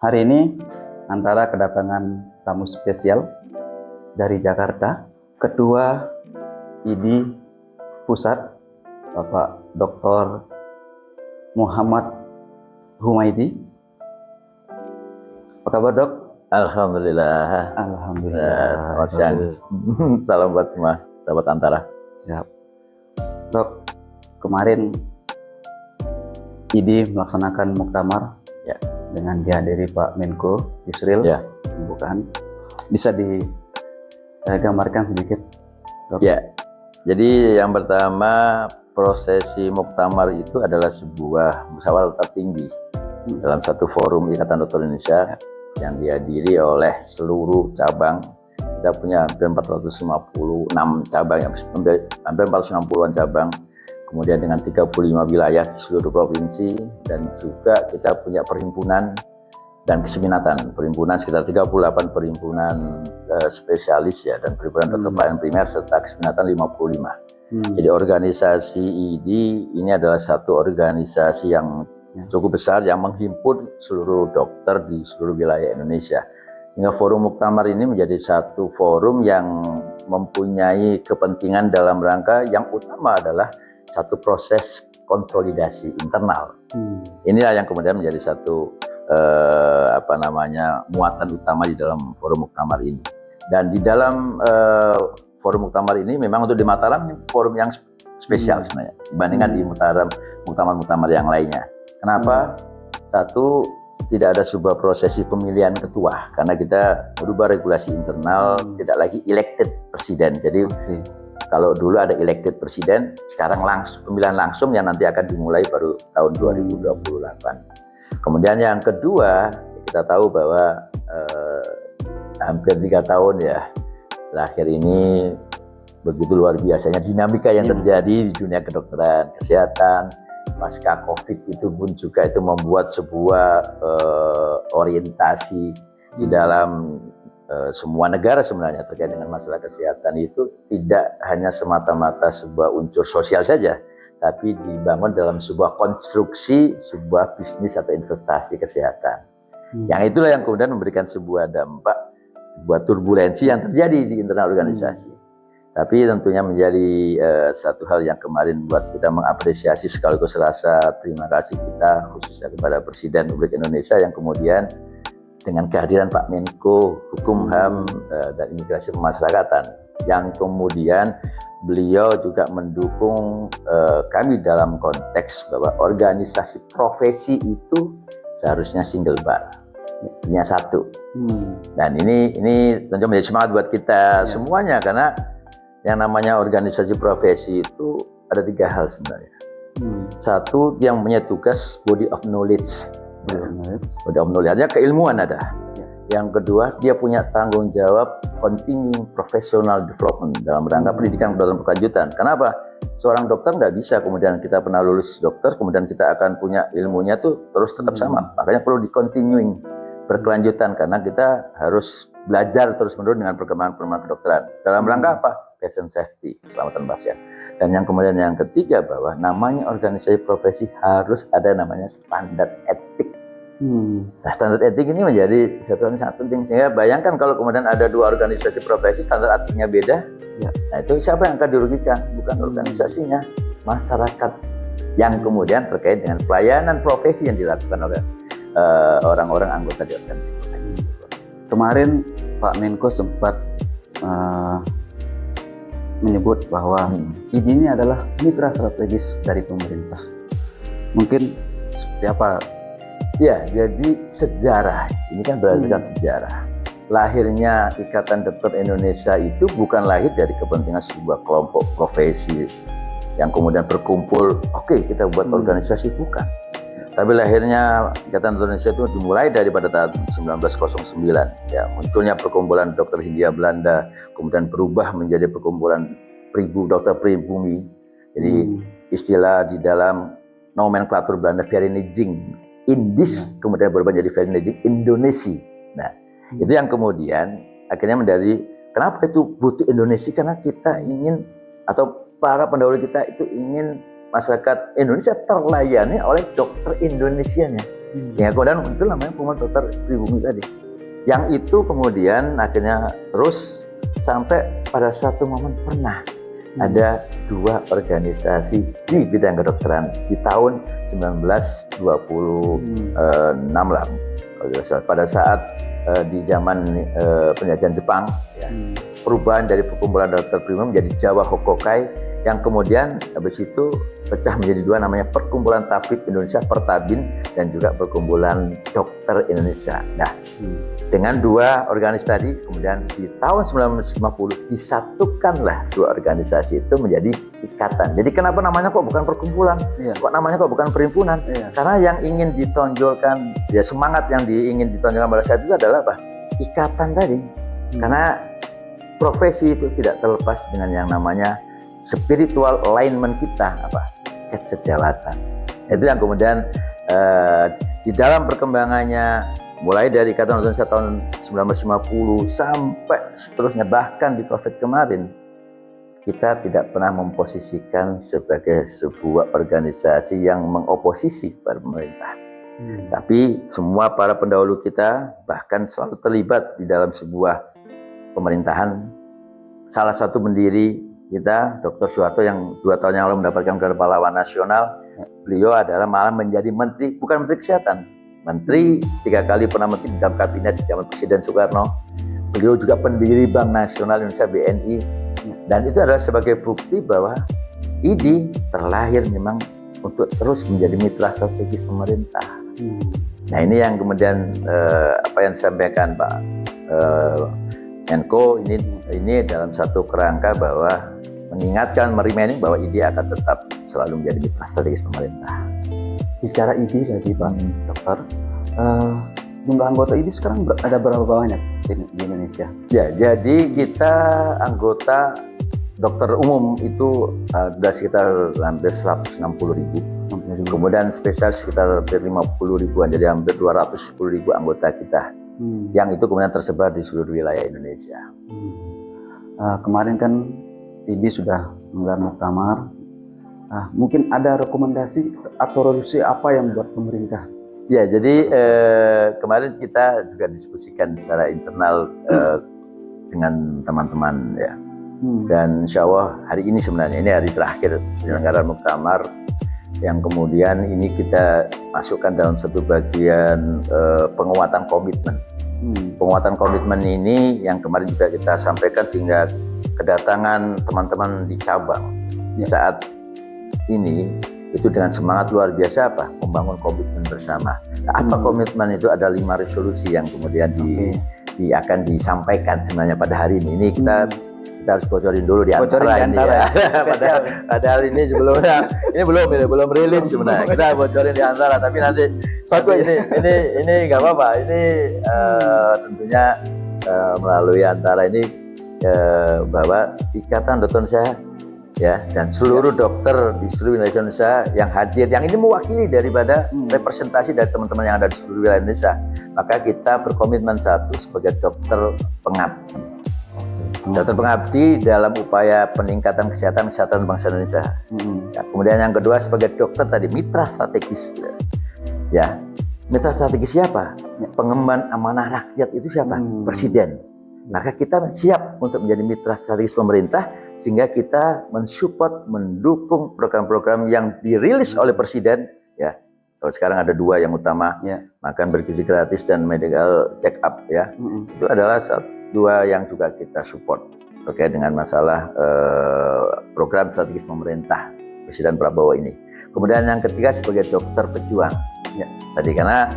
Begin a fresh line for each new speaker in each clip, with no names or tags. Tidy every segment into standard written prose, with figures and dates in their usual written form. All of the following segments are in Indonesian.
Hari ini Antara kedatangan tamu spesial dari Jakarta, Ketua ID Pusat, Bapak Dr. Muhammad Humaydi. Apa kabar, Dok?
Alhamdulillah.
Alhamdulillah.
Selamat siang. Salam buat semua sahabat Antara.
Siap. Dok, kemarin ID melaksanakan muktamar
Ya.
dengan dihadiri Pak Menko Yusril.
Ya.
Bukan. Bisa digambarkan sedikit, Dok?
Ya. Jadi yang pertama, prosesi muktamar itu adalah sebuah musyawarah tertinggi dalam satu forum Ikatan Dokter Indonesia yang dihadiri oleh seluruh cabang. Kita punya hampir 456 cabang, hampir 460-an cabang. Kemudian dengan 35 wilayah di seluruh provinsi, dan juga kita punya perhimpunan dan keseminatan. Perhimpunan sekitar 38 perhimpunan spesialis ya, dan perhimpunan dokter pelayanan primer, serta keseminatan 55. Jadi organisasi ID ini adalah satu organisasi yang cukup besar yang menghimpun seluruh dokter di seluruh wilayah Indonesia. Hingga forum muktamar ini menjadi satu forum yang mempunyai kepentingan dalam rangka yang utama adalah satu proses konsolidasi internal. Inilah yang kemudian menjadi satu muatan utama di dalam forum muktamar ini. Dan di dalam forum muktamar ini memang untuk di Mataram ini forum yang spesial sebenarnya dibandingkan di muktamar-muktamar yang lainnya. Kenapa? Satu, tidak ada sebuah prosesi pemilihan ketua karena kita merubah regulasi internal, tidak lagi elected presiden. Jadi kalau dulu ada elected presiden, sekarang pemilihan langsung yang nanti akan dimulai baru tahun 2028. Kemudian yang kedua, kita tahu bahwa hampir 3 tahun ya terakhir ini begitu luar biasanya dinamika yang terjadi di dunia kedokteran, kesehatan. Pasca COVID itu pun juga itu membuat sebuah orientasi di dalam semua negara sebenarnya terkait dengan masalah kesehatan itu tidak hanya semata-mata sebuah unsur sosial saja, tapi dibangun dalam sebuah konstruksi, sebuah bisnis atau investasi kesehatan. Yang itulah yang kemudian memberikan sebuah dampak buat turbulensi yang terjadi di internal organisasi. Tapi tentunya menjadi satu hal yang kemarin buat kita mengapresiasi sekaligus rasa terima kasih kita khususnya kepada Presiden Republik Indonesia yang kemudian dengan kehadiran Pak Menko Hukum, HAM, dan Imigrasi Pemasyarakatan yang kemudian beliau juga mendukung kami dalam konteks bahwa organisasi profesi itu seharusnya single bar, punya satu. Dan ini tentu menjadi semangat buat kita semuanya, karena yang namanya organisasi profesi itu ada 3 hal sebenarnya. Satu, yang punya tugas body of knowledge. Body of knowledge, artinya keilmuan ada. Yang kedua, dia punya tanggung jawab continuing professional development dalam rangka pendidikan kedokteran berkelanjutan. Kenapa? Seorang dokter nggak bisa kemudian kita pernah lulus dokter, kemudian kita akan punya ilmunya tuh terus tetap sama. Makanya perlu di continuing, berkelanjutan, karena kita harus belajar terus-menerus dengan perkembangan kedokteran. Dalam rangka apa? Patient safety, keselamatan pasien. Dan yang kemudian yang ketiga, bahwa namanya organisasi profesi harus ada namanya standar etik. Nah, standar etik ini menjadi satu yang sangat penting, sehingga bayangkan kalau kemudian ada 2 organisasi profesi standar etiknya beda, nah itu siapa yang akan dirugikan? Bukan organisasinya, masyarakat yang kemudian terkait dengan pelayanan profesi yang dilakukan oleh orang-orang anggota di organisasi profesi tersebut.
Kemarin Pak Menko sempat menyebut bahwa ini adalah mitra strategis dari pemerintah. Mungkin seperti apa?
Ya, jadi sejarah ini kan berdasarkan sejarah. Lahirnya Ikatan Dokter Indonesia itu bukan lahir dari kepentingan sebuah kelompok profesi yang kemudian berkumpul, oke, kita buat organisasi, bukan. Tapi lahirnya Ikatan Dokter Indonesia itu dimulai daripada tahun 1909. Ya, munculnya perkumpulan dokter Hindia Belanda, kemudian berubah menjadi perkumpulan dokter pribumi. Jadi istilah di dalam nomenklatur Belanda Vereniging Indies kemudian berubah menjadi Vereniging Indonesia. Nah, itu yang kemudian akhirnya menjadi kenapa itu butuh Indonesia, karena kita ingin, atau para pendahulu kita itu ingin masyarakat Indonesia terlayani oleh dokter Indonesianya. Sehingga kemudian itu namanya Pemuda Dokter Pribumi tadi. Yang itu kemudian akhirnya terus sampai pada satu momen pernah ada 2 organisasi di bidang kedokteran di tahun 1926 lah pada saat di zaman penjajahan Jepang ya. Perubahan dari perkumpulan dokter pribumi menjadi Jawa Hokokai yang kemudian habis itu pecah menjadi 2 namanya Perkumpulan Tabib Indonesia Pertabin dan juga Perkumpulan Dokter Indonesia. Nah, dengan 2 organisasi tadi kemudian di tahun 1950 disatukanlah 2 organisasi itu menjadi ikatan. Jadi kenapa namanya kok bukan perkumpulan? Kok namanya kok bukan perhimpunan? Karena yang ingin ditonjolkan ya semangat yang ingin ditonjolkan pada saat itu adalah apa? Ikatan tadi. Karena profesi itu tidak terlepas dengan yang namanya spiritual alignment kita, apa? Kesejawatan. Itu yang kemudian di dalam perkembangannya mulai dari Ikatan Indonesia tahun 1950 sampai seterusnya bahkan di COVID kemarin kita tidak pernah memposisikan sebagai sebuah organisasi yang mengoposisi pada pemerintah. Tapi semua para pendahulu kita bahkan selalu terlibat di dalam sebuah pemerintahan. Salah satu pendiri kita, Dr. Soeharto yang 2 tahun yang lalu mendapatkan gelar pahlawan nasional, beliau adalah malah menjadi menteri, bukan menteri kesehatan, menteri 3 kali pernah menteri di dalam kabinet di zaman Presiden Soekarno. Beliau juga pendiri Bank Nasional Indonesia BNI, dan itu adalah sebagai bukti bahwa IDI terlahir memang untuk terus menjadi mitra strategis pemerintah. Nah ini yang kemudian apa yang disampaikan Pak Menko ini dalam satu kerangka bahwa mengingatkan, reminding bahwa IDI akan tetap selalu menjadi mitra strategis pemerintah.
Bicara IDI lagi Pak Dokter, jumlah anggota IDI sekarang ada berapa banyak di Indonesia? Ya, jadi kita anggota dokter umum itu sudah sekitar hampir 160.000. Kemudian spesialis sekitar hampir 50.000-an, jadi hampir 210.000 anggota kita. Yang itu kemudian tersebar di seluruh wilayah Indonesia. Kemarin kan IDI sudah menggelar muktamar. Mungkin ada rekomendasi atau resolusi apa yang buat pemerintah?
Ya, jadi kemarin kita juga diskusikan secara internal dengan teman-teman ya. Dan insya Allah hari ini sebenarnya ini hari terakhir penyelenggaraan muktamar yang kemudian ini kita masukkan dalam satu bagian penguatan komitmen. Penguatan komitmen ini yang kemarin juga kita sampaikan sehingga kedatangan teman-teman di cabang di saat ini itu dengan semangat luar biasa apa? Membangun komitmen bersama. Nah, apa komitmen itu? Ada 5 resolusi yang kemudian akan disampaikan sebenarnya pada hari ini. Ini kita harus bocorin dulu di antara ini ya. Padahal ini sebelumnya ini belum rilis sebenarnya. Kita bocorin di antara, tapi nanti ini nggak apa-apa. Ini tentunya melalui antara ini bahwa Ikatan Dokter Indonesia ya dan seluruh dokter di seluruh wilayah Indonesia yang hadir, yang ini mewakili daripada representasi dari teman-teman yang ada di seluruh wilayah Indonesia, maka kita berkomitmen satu sebagai dokter pengabdi. Dokter pengabdi dalam upaya peningkatan kesehatan bangsa Indonesia. Ya, kemudian yang kedua sebagai dokter tadi mitra strategis. Ya, mitra strategis siapa? Pengemban amanah rakyat itu siapa? Presiden. Maka kita siap untuk menjadi mitra strategis pemerintah sehingga kita mensupport, mendukung program-program yang dirilis oleh Presiden. Ya, kalau sekarang ada 2 yang utama, makan bergizi gratis dan medical check up. Ya, itu adalah 2 yang juga kita support terkait dengan masalah program strategis pemerintah Presiden Prabowo ini. Kemudian yang ketiga sebagai dokter pejuang. Ya, tadi karena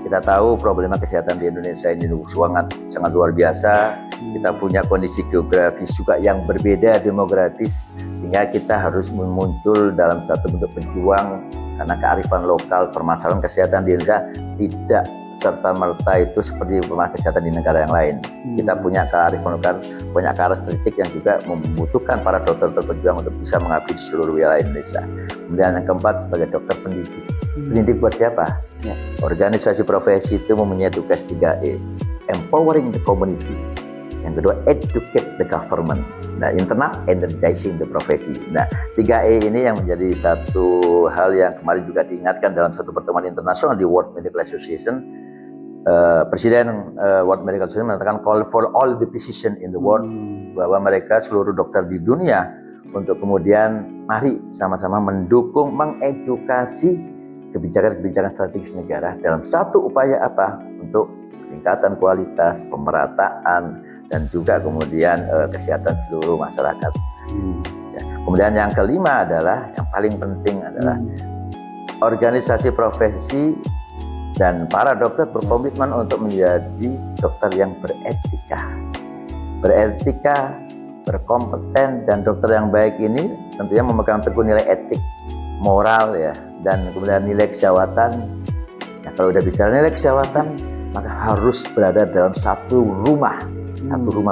kita tahu problema kesehatan di Indonesia ini sangat luar biasa. Kita punya kondisi geografis juga yang berbeda, demografis, sehingga kita harus muncul dalam satu bentuk pejuang karena kearifan lokal. Permasalahan kesehatan di Indonesia tidak serta-merta itu seperti permasalahan kesehatan di negara yang lain. Kita punya kearifan lokal, punya karakteristik yang juga membutuhkan para dokter pejuang untuk bisa mengabdi di seluruh wilayah Indonesia. Kemudian yang keempat sebagai dokter pendidik. Pendidik buat siapa? Organisasi profesi itu mempunyai tugas 3E. Empowering the community. Yang kedua, educate the government. Nah, internal energizing the profesi. Nah, 3E ini yang menjadi satu hal yang kemarin juga diingatkan dalam satu pertemuan internasional di World Medical Association. Presiden World Medical Association mengatakan call for all the physicians in the world, bahwa mereka seluruh dokter di dunia untuk kemudian mari sama-sama mendukung, mengedukasi kebijakan-kebijakan strategis negara dalam satu upaya apa? Untuk peningkatan kualitas, pemerataan, dan juga kemudian kesehatan seluruh masyarakat. Ya. Kemudian yang kelima adalah, yang paling penting adalah organisasi profesi dan para dokter berkomitmen untuk menjadi dokter yang beretika, berkompeten, dan dokter yang baik ini tentunya memegang teguh nilai etik, moral ya, dan kemudian nilai kesehatan. Nah, kalau udah bicara nilai kesehatan, maka harus berada dalam satu rumah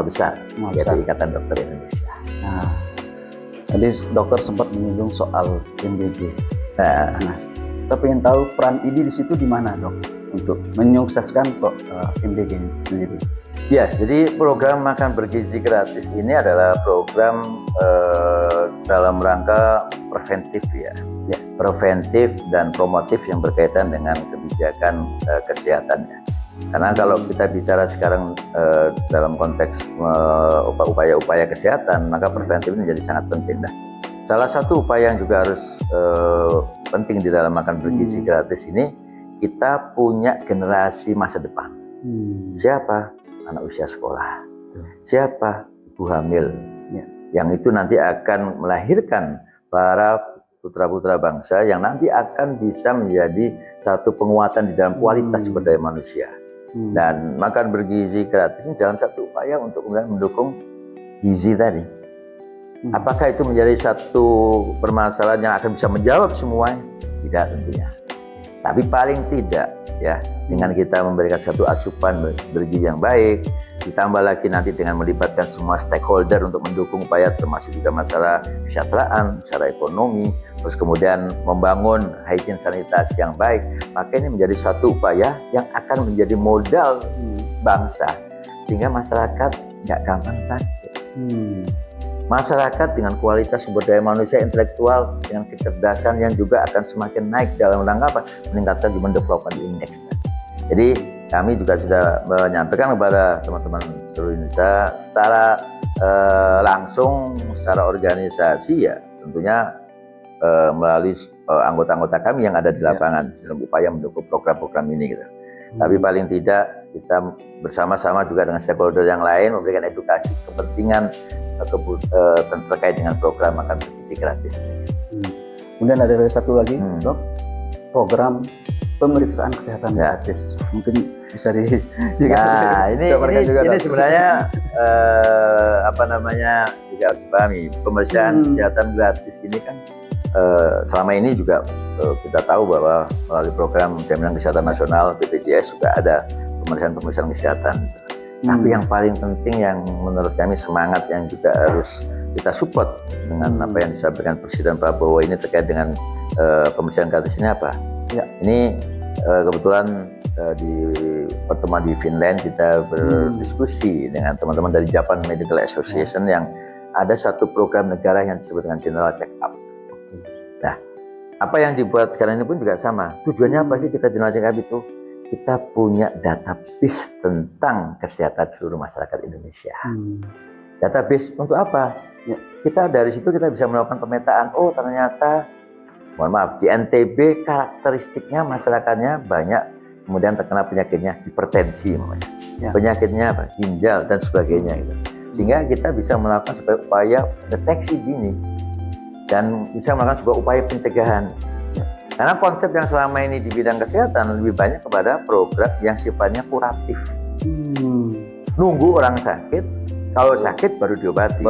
besar, yaitu Ikatan Dokter Indonesia.
Nah, tadi dokter sempat menyinggung soal MDG. Nah, kita pengen tahu peran ID di situ di mana, dok, untuk menyukseskan MDG ini sendiri.
Ya, jadi program makan bergizi gratis ini adalah program dalam rangka preventif ya, preventif dan promotif yang berkaitan dengan kebijakan kesehatannya. Karena kalau kita bicara sekarang dalam konteks upaya-upaya kesehatan, maka preventif ini menjadi sangat penting. Nah, salah satu upaya yang juga harus penting di dalam makan bergizi gratis ini, kita punya generasi masa depan. Siapa? Anak usia sekolah. Siapa? Ibu hamil. Yang itu nanti akan melahirkan para putra-putra bangsa yang nanti akan bisa menjadi satu penguatan di dalam kualitas sumber daya manusia. Dan makan bergizi gratis ini dalam satu upaya untuk kemudian mendukung gizi tadi. Apakah itu menjadi satu permasalahan yang akan bisa menjawab semua? Tidak tentunya. Tapi paling tidak ya, dengan kita memberikan satu asupan bergizi yang baik, ditambah lagi nanti dengan melibatkan semua stakeholder untuk mendukung upaya termasuk juga masalah kesejahteraan, secara ekonomi, terus kemudian membangun hygiene sanitasi yang baik, maka ini menjadi satu upaya yang akan menjadi modal bangsa sehingga masyarakat nggak gampang sakit. Masyarakat dengan kualitas sumber daya manusia intelektual dengan kecerdasan yang juga akan semakin naik dalam rangka apa? Meningkatkan Human Development Index. Jadi kami juga sudah menyampaikan kepada teman-teman seluruh Indonesia secara langsung, secara organisasi ya, tentunya melalui anggota-anggota kami yang ada di lapangan dalam upaya mendukung program-program ini gitu. Tapi paling tidak kita bersama-sama juga dengan stakeholder yang lain memberikan edukasi kepentingan terkait dengan program makan bergizi gratis.
Kemudian ada satu lagi, dok, program pemeriksaan kesehatan gratis. Mungkin bisa
Nah, ini sebenarnya juga harus dipahami. Pemeriksaan kesehatan gratis ini kan selama ini juga kita tahu bahwa melalui program Jaminan Kesehatan Nasional BPJS juga ada pemeriksaan kesehatan. Tapi yang paling penting yang menurut kami semangat yang juga harus kita support dengan apa yang disampaikan Presiden Prabowo ini terkait dengan pemeriksaan gratis ini apa? Ini kebetulan di pertemuan di Finland kita berdiskusi dengan teman-teman dari Japan Medical Association yang ada satu program negara yang disebut dengan General Check Up. Nah, apa yang dibuat sekarang ini pun juga sama. Tujuannya apa sih kita General Check Up itu? Kita punya database tentang kesehatan seluruh masyarakat Indonesia. Database untuk apa? Ya, kita dari situ kita bisa melakukan pemetaan. Oh, ternyata, mohon maaf, di NTB karakteristiknya masyarakatnya banyak kemudian terkena penyakitnya hipertensi, penyakitnya apa? Ginjal dan sebagainya gitu. Sehingga kita bisa melakukan sebuah upaya deteksi dini dan bisa melakukan sebuah upaya pencegahan. Karena konsep yang selama ini di bidang kesehatan lebih banyak kepada program yang sifatnya kuratif. Nunggu orang sakit, kalau sakit baru diobati.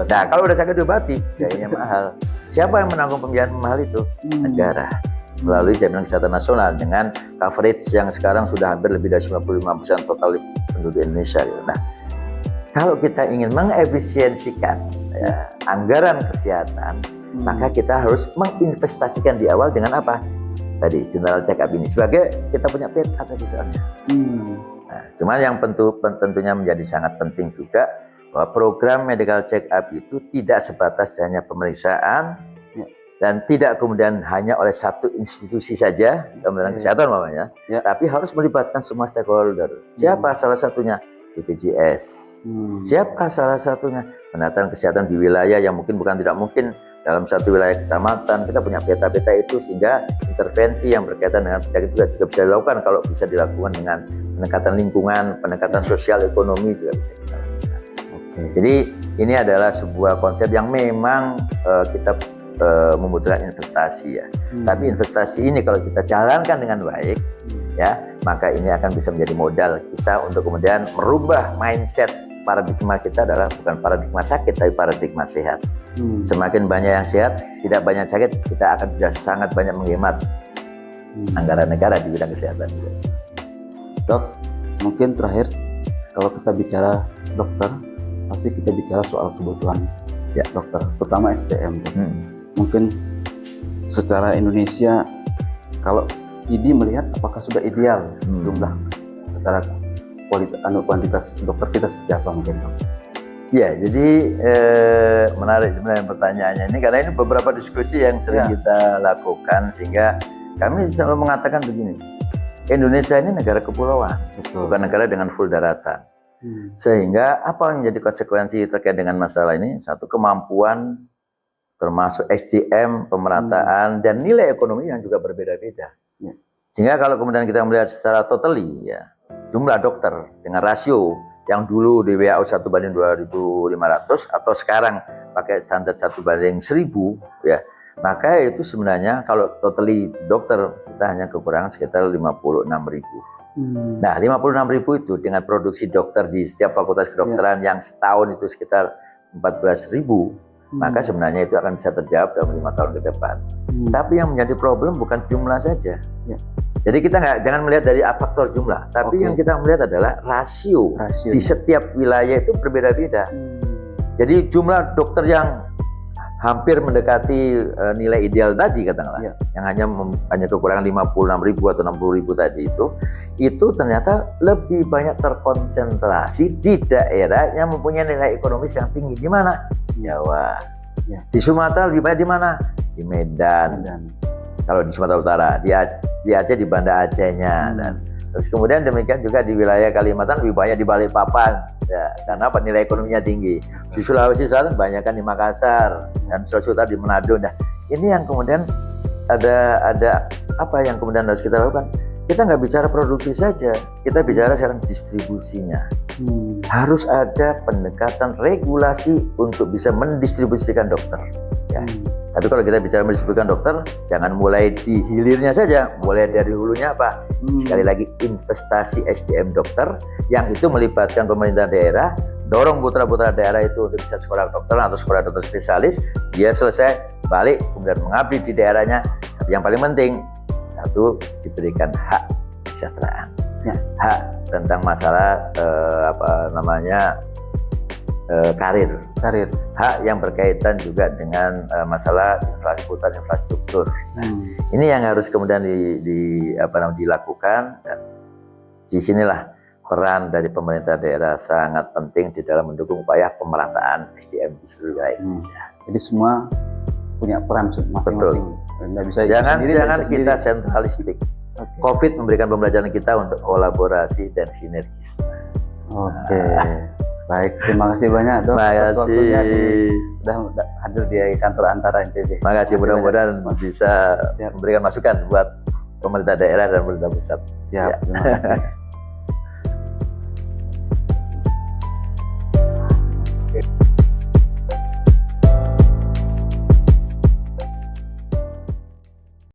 Nah, kalau udah sakit diobati, biayanya mahal. Siapa yang menanggung pembiayaan mahal itu? Negara. Melalui Jaminan Kesehatan Nasional dengan coverage yang sekarang sudah hampir lebih dari 95% total penduduk Indonesia. Nah, kalau kita ingin mengefisiensikan anggaran kesehatan, maka kita harus menginvestasikan di awal dengan apa? Tadi General Check Up ini sebagai kita punya peta tadi soalnya. Nah, cuman yang tentunya menjadi sangat penting juga bahwa program medical check up itu tidak sebatas hanya pemeriksaan dan tidak kemudian hanya oleh satu institusi saja, Kementerian Kesehatan namanya, tapi harus melibatkan semua stakeholder. Siapa salah satunya? BPJS. Siapa salah satunya? Penataan kesehatan di wilayah yang mungkin tidak mungkin dalam satu wilayah kecamatan. Kita punya peta-peta itu sehingga intervensi yang berkaitan dengan penyakit juga bisa dilakukan kalau bisa dilakukan dengan pendekatan lingkungan, pendekatan sosial ekonomi juga bisa kita lakukan. Jadi ini adalah sebuah konsep yang memang kita membutuhkan investasi ya. Tapi investasi ini kalau kita jalankan dengan baik ya, maka ini akan bisa menjadi modal kita untuk kemudian merubah mindset. Paradigma kita adalah bukan paradigma sakit tapi paradigma sehat. Semakin banyak yang sehat, tidak banyak sakit, kita akan bisa sangat banyak menghemat anggaran negara di bidang kesehatan.
Dok, mungkin terakhir kalau kita bicara dokter, pasti kita bicara soal kebutuhan dokter, terutama SDM. Mungkin secara Indonesia, kalau ID melihat apakah sudah ideal jumlah secara kuantitas dokter kita seperti apa mungkin, Dok?
Ya, jadi menarik sebenarnya pertanyaannya ini karena ini beberapa diskusi yang sering kita lakukan sehingga kami selalu mengatakan begini, Indonesia ini negara kepulauan, bukan negara dengan full daratan. Sehingga apa yang menjadi konsekuensi terkait dengan masalah ini? Satu, kemampuan termasuk SDM, pemerataan, dan nilai ekonomi yang juga berbeda-beda. Sehingga kalau kemudian kita melihat secara totally ya, jumlah dokter dengan rasio yang dulu di WHO 1:2500 atau sekarang pakai standar 1:1000 ya, maka itu sebenarnya kalau totally dokter kita hanya kekurangan sekitar 56.000. Nah, 56.000 itu dengan produksi dokter di setiap fakultas kedokteran yang setahun itu sekitar 14.000, maka sebenarnya itu akan bisa terjawab dalam 5 tahun ke depan. Tapi yang menjadi problem bukan jumlah saja. Jadi kita jangan melihat dari faktor jumlah, tapi yang kita melihat adalah rasio. Di setiap wilayah itu berbeda-beda. Jadi jumlah dokter yang hampir mendekati nilai ideal tadi katakanlah, yang hanya kekurangan 56.000 atau 60.000 tadi itu ternyata lebih banyak terkonsentrasi di daerah yang mempunyai nilai ekonomis yang tinggi. Di mana? Jawa. Di Sumatera lebih banyak di mana? Di Medan. Kalau di Sumatera Utara, di Aceh di Banda Acehnya, dan terus kemudian demikian juga di wilayah Kalimantan lebih banyak di Balikpapan, ya, karena apa? Nilai ekonominya tinggi. Di Sulawesi Selatan banyak kan di Makassar, dan Sulawesi Utara di Manado. Nah, ini yang kemudian ada apa yang kemudian harus kita lakukan? Kita nggak bicara produksi saja, kita bicara sekarang distribusinya. Harus ada pendekatan regulasi untuk bisa mendistribusikan dokter. Ya. Tapi kalau kita bicara mendistribusikan dokter, jangan mulai di hilirnya saja, mulai dari hulunya apa? Sekali lagi investasi SDM dokter yang itu melibatkan pemerintah daerah, dorong putra-putra daerah itu untuk bisa sekolah dokter atau sekolah dokter spesialis, dia selesai balik kemudian mengabdi di daerahnya. Tapi yang paling penting, satu, diberikan hak kesejahteraan, hak tentang masalah karir, hak yang berkaitan juga dengan masalah infrastruktur. Ini yang harus kemudian dilakukan, dan disinilah peran dari pemerintah daerah sangat penting di dalam mendukung upaya pemerataan SDM di seluruh wilayah Indonesia.
Jadi semua punya peran masing-masing.
Jangan kita sentralistik. COVID memberikan pembelajaran kita untuk kolaborasi dan sinergisme.
Baik, terima kasih banyak, Dok.
Terima kasih
sudah hadir di kantor Antara NTB.
Terima kasih, mudah-mudahan bisa memberikan masukan buat pemerintah daerah dan pemerintah pusat.
Siap, terima kasih.